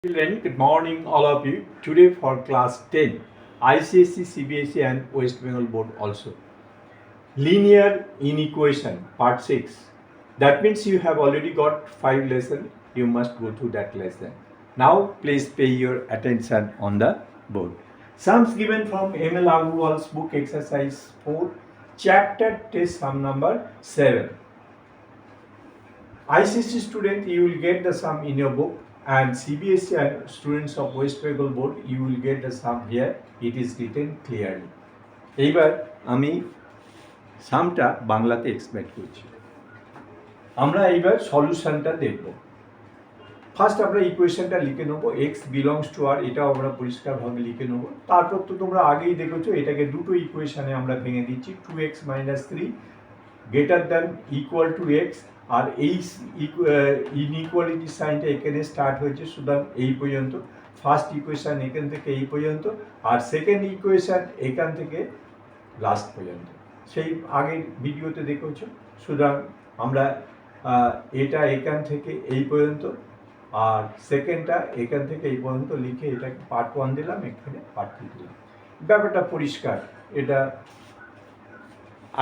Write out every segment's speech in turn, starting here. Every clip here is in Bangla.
Children, good morning all of you. Today for class 10, ICSE, CBSE and West Bengal Board also. Linear inequation, part 6. That means you have already got 5 lessons. You must go through that lesson. Now please pay your attention on the board. Sums given from ML Agarwal's book exercise 4, chapter test sum number 7. ICSE student, you will get the sum in your book, and CBSE and students of West Bengal Board, you will get the sum here. It is written clearly. এইবার আমি সামটা বাংলাতে এক্সপ্লেন করছি। আমরা এইবার সলিউশনটা দেখব। ফার্স্ট আমরা ইকুয়েশনটা লিখে নেবো, এক্স বিলংস টু আর, এটাও আমরা পরিষ্কারভাবে লিখে নেবো। তারপর তো তোমরা আগেই দেখেছো এটাকে দুটো ইকুয়েশনে আমরা ভেঙে দিচ্ছি, 2x - 3 greater than equal to x. আর এই ইনইকুয়ালিটি সাইনটা এখানে স্টার্ট হয়েছে, সুতরাং এই পর্যন্ত। ফার্স্ট ইকুয়েশান এখান থেকে এই পর্যন্ত, আর সেকেন্ড ইকুয়েশান এখান থেকে লাস্ট পর্যন্ত। সেই আগের ভিডিওতে দেখেছো। সুতরাং আমরা এটা এখান থেকে এই পর্যন্ত, আর সেকেন্ডটা এখান থেকে এই পর্যন্ত লিখে এটাকে পার্ট 1 দিলাম, এখানে পার্ট 2 দিলাম। ব্যাপারটা পরিষ্কার। এটা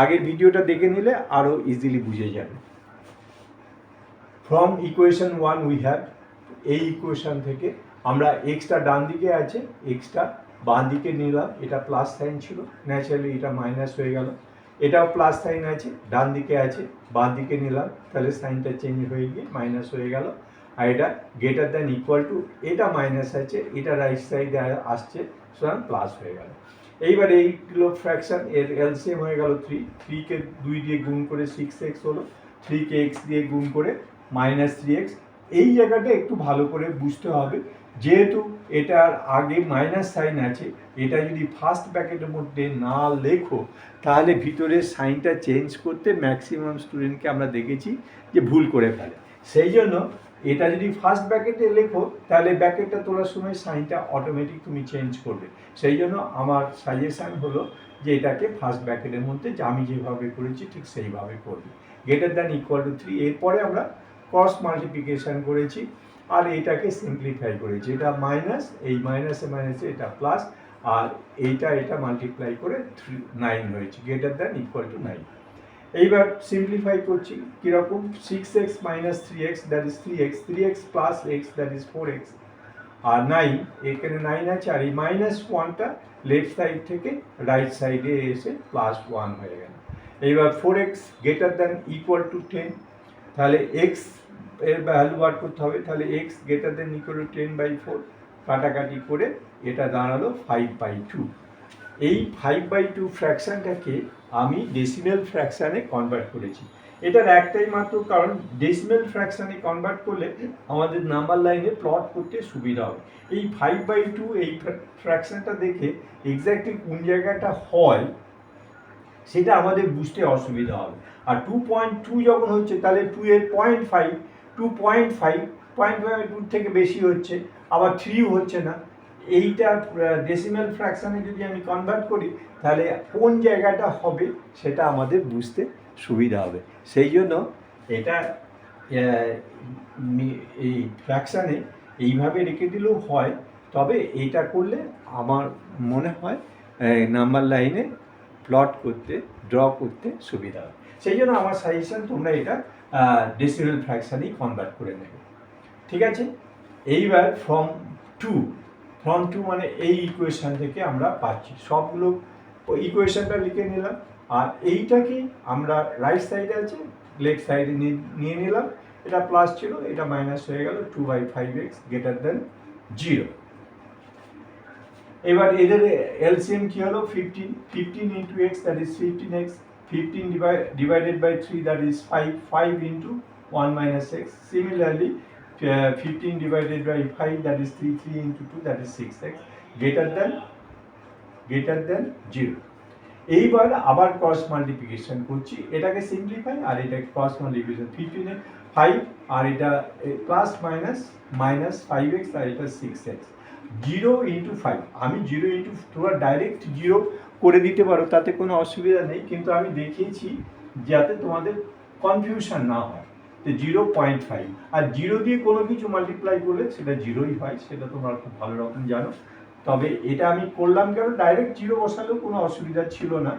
আগের ভিডিওটা দেখে নিলে আরও ইজিলি বুঝে যাবে। ফ্রম ইকুয়েশন 1 উই হ্যাভ, এই ইকুয়েশন থেকে আমরা এক্সটা ডান দিকে আছে, এক্সটা বাঁ দিকে নিলাম। এটা প্লাস সাইন ছিল, ন্যাচারালি এটা মাইনাস হয়ে গেল। এটাও প্লাস সাইন আছে, ডান দিকে আছে, বাঁ দিকে নিলাম, তাহলে সাইনটা চেঞ্জ হয়ে গিয়ে মাইনাস হয়ে গেল। আর এটা গ্রেটার দ্যান ইকুয়াল টু, এটা মাইনাস আছে, এটা রাইট সাইডে আসছে, সুতরাং প্লাস হয়ে গেল। এইবার এইগুলো ফ্র্যাকশন, এর এলসিএম হয়ে গেল 3, 3কে 2 দিয়ে গুণ করে 6x হলো, 3কে x দিয়ে গুণ করে -3x। এই জায়গাটা একটু ভালো করে বুঝতে হবে, যেহেতু এটার আগে মাইনাস সাইন আছে, এটা যদি ফার্স্ট ব্র্যাকেটের মধ্যে না লেখো তাহলে ভিতরে সাইনটা চেঞ্জ করতে ম্যাক্সিমাম স্টুডেন্টকে আমরা দেখেছি যে ভুল করে ফেলে। সেই জন্য এটা যদি ফার্স্ট ব্র্যাকেটে লেখো তাহলে ব্র্যাকেটটা তোলার সময় সাইনটা অটোমেটিক তুমি চেঞ্জ করবে। সেই জন্য আমার সাজেশান হলো যে এটাকে ফার্স্ট ব্র্যাকেটের মধ্যে আমি যেভাবে করেছি ঠিক সেইভাবে করবে। গ্রেটার দ্যান ইকুয়াল টু 3, এরপরে আমরা ক্রস মাল্টিপ্লিকেশান করেছি আর এটাকে সিম্পলিফাই করেছি। এটা মাইনাস, এই মাইনাসে মাইনাসে এটা প্লাস, আর এটা মাল্টিপ্লাই করে 9 হয়েছে, গ্রেটার দ্যান ইকুয়াল টু 9। এইবার সিম্পলিফাই করছি কীরকম, 6x - 3x that is 3x, 3x plus x that is 4x, আর 9, এখানে 9 আছে, আর এই -1টা লেফট সাইড থেকে রাইট সাইডে এসে +1 হয়ে গেল। এইবার 4x greater than equal two 10, তাহলে x এর ভ্যালু বার করতে হবে, তাহলে x greater than equal two 10/4, কাটাকাটি করে এটা দাঁড়ালো 5/2। এই 5/2 ফ্র্যাকশানটাকে আমি ডেসিমেল ফ্র্যাকশানে কনভার্ট করেছি। এটার একটাই মাত্র কারণ, ডেসিমেল ফ্র্যাকশানে কনভার্ট করলে আমাদের নাম্বার লাইনে প্লট করতে সুবিধা হবে। এই 5/2 এই ফ্র্যাকশানটা দেখে এক্স্যাক্টলি কোন জায়গাটা হয় সেটা আমাদের বুঝতে অসুবিধা হবে। আর 2.2 যখন হচ্ছে তাহলে 2 এর 0.5, 2.5 থেকে বেশি হচ্ছে, আবার 3 হচ্ছে না। এইটা ডেসিমেল ফ্র্যাকশানে যদি আমি কনভার্ট করি তাহলে কোন জায়গাটা হবে সেটা আমাদের বুঝতে সুবিধা হবে। সেই জন্য এটা এই ফ্র্যাকশানে এইভাবে রেখে দিলেও হয়, তবে এইটা করলে আমার মনে হয় নাম্বার লাইনে প্লট করতে, ড্র করতে সুবিধা হয়। সেই জন্য আমার সাজেশন তোমরা এটা ডেসিমেল ফ্র্যাকশানেই কনভার্ট করে নেবে। ঠিক আছে। এইবার ফ্রম টু মানে এই ইকুয়েশান থেকে আমরা পাচ্ছি সবগুলো, ইকুয়েশানটা লিখে নিলাম, আর এইটাকে আমরা রাইট সাইডে আছে লেফট সাইডে নিয়ে নিলাম। এটা প্লাস ছিল, এটা মাইনাস হয়ে গেল, 2/5x গ্রেটার দ্যান 0। এবার এদের এলসিএম কি হলো, 15 into x that is 15x, 15 divided by 3 that is 5 into 1 minus x. Similarly 15 divided by 5 that is 3 into 2 that is 6x greater than 0. এইবার আবার ক্রস মাল্টিপ্লিকেশন করছি, এটাকে সিম্পলিফাই আর এটাকে ক্রস মাল্টিপ্লিকেশন, 15 এ 5 আর এটা প্লাস মাইনাস 5x আর এটা 6x, 0 into 5। আমি 0 into, তোমরা ডাইরেক্ট 0 করে দিতে পারো, তাতে কোনো অসুবিধা নেই, কিন্তু আমি দেখিয়েছি যাতে তোমাদের কনফিউশন না হয়। তো 0.5, আর 0 দিয়ে কোনো কিছু মাল্টিপ্লাই করলে সেটা 0ই হয়, সেটা তোমরা খুব ভালো রকম জানো। তবে এটা আমি করলাম কেন, ডাইরেক্ট 0 বসালেও কোনো অসুবিধা ছিল না,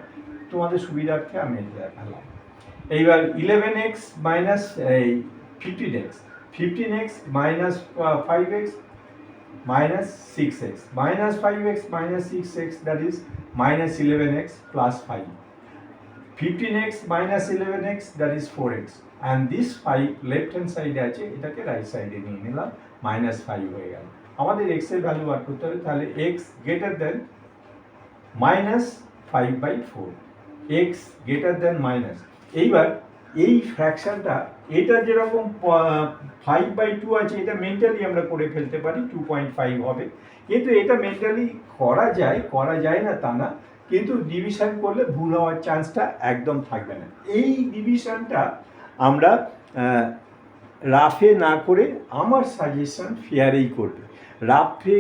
তোমাদের সুবিধার্থে আমি এটা দেখালাম। এইবার 11x minus 15x, 15x minus 5x minus 6x, minus 5x minus 6x, that is minus 11x plus 5, 15x minus 11x, that is 4x, and this 5 left hand side আছে, এটাকে রাইট সাইডে নিয়ে নিলাম, minus 5 হয়ে গেল। আমাদের x এর ভ্যালু বার করতে হবে, তাহলে x greater than minus 5/4, x greater than minus। এইবার এই ফ্র্যাকশনটা, এটা যেরকম 5/2 আছে, এটা মেন্টালি আমরা করে ফেলতে পারি, 2.5 হবে, কিন্তু এটা মেন্টালি করা যায় না তা না, কিন্তু ডিভিশন করলে ভুল হওয়ার চান্সটা একদম থাকবে না। এই ডিভিশনটা আমরা রাফে না করে আমার সাজেশন ফেয়ারেই করবে। রাফে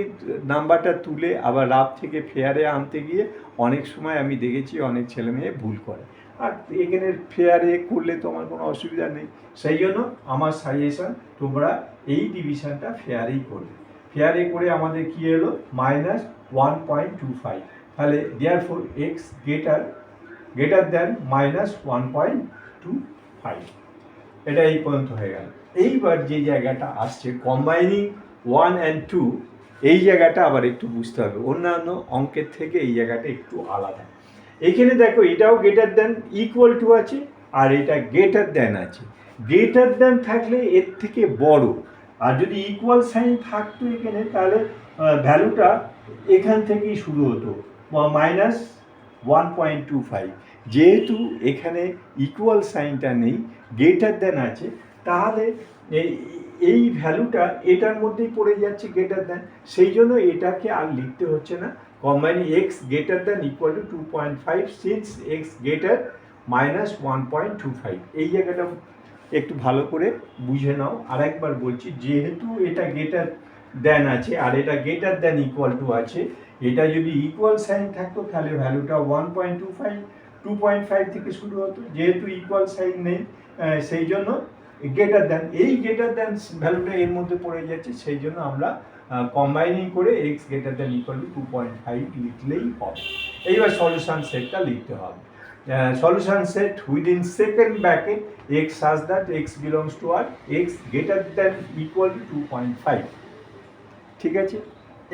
নাম্বারটা তুলে আবার রাফ থেকে ফেয়ারে আনতে গিয়ে অনেক সময় আমি দেখেছি অনেক ছেলে মেয়ে ভুল করে, আর এখানে ফেয়ারে করলে তো আমার কোনো অসুবিধা নেই। সেই জন্য আমার সাজেশন তোমরা এই ডিভিশনটা ফেয়ারেই করবে। ফেয়ারে করে আমাদের কী এলো, -1.25, তাহলে দেয়ারফর এক্স গ্রেটার দ্যান -1.25, এটা এই পর্যন্ত হয়ে গেল। এইবার যে জায়গাটা আসছে কম্বাইনিং 1 and 2, এই জায়গাটা আবার একটু বুঝতে হবে, অন্যান্য অঙ্কের থেকে এই জায়গাটা একটু আলাদা। এখানে দেখো এটাও গ্রেটার দ্যান ইকুয়াল টু আছে, আর এটা গ্রেটার দ্যান আছে। গ্রেটার দ্যান থাকলে এর থেকে বড়, আর যদি ইকুয়াল সাইন থাকতো এখানে, তাহলে ভ্যালুটা এখান থেকেই শুরু হতো, -1.25। যেহেতু এখানে ইকুয়াল সাইনটা নেই, গ্রেটার দ্যান আছে, তাহলে এই ভ্যালুটা এটার মধ্যেই পড়ে যাচ্ছে গ্রেটার দ্যান, সেই জন্য এটাকে আর লিখতে হচ্ছে না। Combining x greater than equal two 2.5 since x greater -1.25, এই জায়গাটা একটু ভালো করে বুঝে নাও। আর একবার বলছি, যেহেতু এটা গ্রেটার দ্যান আছে আর এটা গ্রেটার দ্যান ইকুয়াল টু আছে, এটা যদি ইকুয়াল সাইন থাকতো তাহলে ভ্যালুটা 1.25 2.5 থেকে শুরু হতো, যেহেতু ইকুয়াল সাইন নেই সেই জন্য গ্রেটার দ্যান, এই গ্রেটার দ্যান ভ্যালুটা এর মধ্যে পড়ে যাচ্ছে, সেই জন্য আমরা কম্বাইনিং করে x greater than equal two 2.5 লিখলেই হবে। এইবার সলিউশন সেটটা লিখতে হবে। Solution set within second bracket x such that x belongs to r, x greater than equal to 2.5, ঠিক আছে।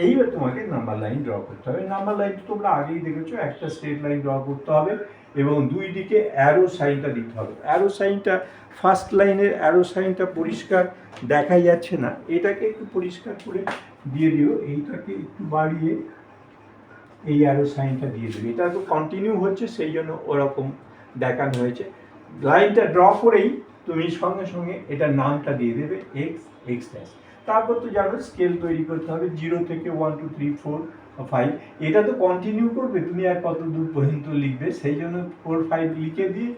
এইবার তোমাকে নাম্বার লাইন ড্র করতে হবে। নাম্বার লাইন তোমরা আগেই দেখেছো, একটা স্ট্রেট লাইন ড্র করতে হবে এবং দুই দিকে অ্যারো সাইনটা দিতে হবে। অ্যারো সাইনটা, ফার্স্ট লাইনের অ্যারো সাইনটা পরিষ্কার দেখা যাচ্ছে না, এটাকে একটু পরিষ্কার করে দিয়ে দিও, এইটাকে একটু বাড়িয়ে এই অ্যারো সাইনটা দিয়ে দেবে। এটা তো কন্টিনিউ হচ্ছে, সেই জন্য ওরকম দেখানো হয়েছে। লাইনটা ড্র করেই তুমি সঙ্গে সঙ্গে এটার নামটা দিয়ে দেবে এক্স ড্যাশ। তারপর তো জানো স্কেল তৈরি করতে হবে, 0 থেকে 1 2 3 4 5, এটা তো কন্টিনিউ করবে, তুমি আর কত দূর পর্যন্ত লিখবে, সেই জন্য 4 5 লিখে দিয়ে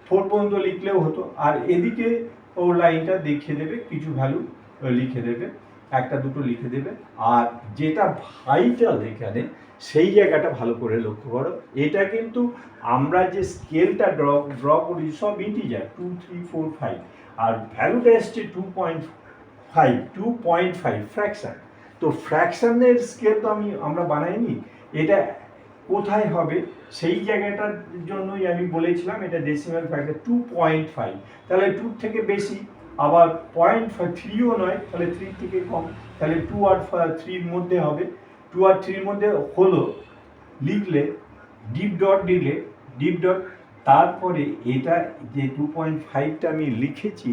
4 পর্যন্ত লিখলেও হতো। আর এদিকে ও লাইনটা দেখিয়ে দেবে, কিছু ভ্যালু লিখে দেবে, একটা দুটো লিখে দেবে। আর যেটা ভাইটাল এখানে, সেই জায়গাটা ভালো করে লক্ষ্য করো, এটা কিন্তু আমরা যে স্কেলটা ড্র করি সব ইন্টিজার 2 3 4 5, আর ভ্যালুটা এসছে 2.5 ফ্র্যাকশন। তো ফ্র্যাকশনের স্কেল তো আমরা বানাইনি, এটা কোথায় হবে সেই জায়গাটার জন্যই আমি বলেছিলাম এটা ডেসিমাল ফ্যাক্টর 2.5, তাহলে 2 থেকে বেশি, আবার 0.3ও নয়, তাহলে 3 থেকে কম, তাহলে 2 আর 3 মধ্যে হবে। 2 আর 3 মধ্যে হলো লিখলে, ডিপ ডট দিলে, ডিপ ডট, তারপরে এটা যে 2.5টা আমি লিখেছি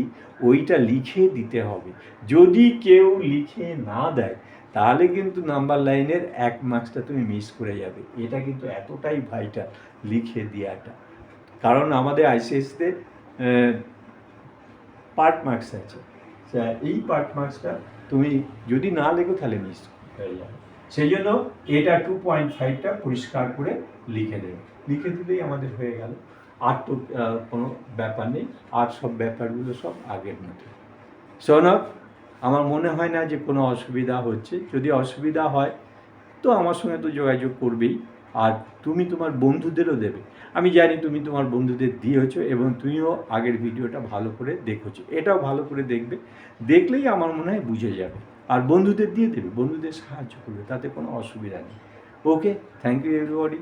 ওইটা লিখে দিতে হবে। যদি কেউ লিখে না দেয় তাহলে কিন্তু নাম্বার লাইনের 1 মার্কসটা তুমি মিস করে যাবে। এটা কিন্তু এতটাই ভাইটাল লিখে দেওয়াটা, কারণ আমাদের আইসিএসতে পার্ট মার্কস আছে, এই পার্ট মার্কসটা তুমি যদি না লেখো তাহলে মিস হয়ে যাবে। সেই জন্য এটা 2.5টা পরিষ্কার করে লিখে দেবে, লিখে দিলেই আমাদের হয়ে গেল। আর তো কোনো ব্যাপার নেই, আর সব ব্যাপারগুলো সব আগের মতো। শোনো, আমার মনে হয় না যে কোনো অসুবিধা হচ্ছে, যদি অসুবিধা হয় তো আমার সঙ্গে তো যোগাযোগ করবেই, আর তুমি তোমার বন্ধুদেরও দেবে। আমি জানি তুমি তোমার বন্ধুদের দিয়েছো এবং তুমিও আগের ভিডিওটা ভালো করে দেখেছো, এটাও ভালো করে দেখবে, দেখলেই আমার মনে হয় বুঝে যাবে। আর বন্ধুদের দিয়ে দেবে, বন্ধুদের সাহায্য করবে, তাতে কোনো অসুবিধা নেই। ওকে, থ্যাংক ইউ এভরিবডি।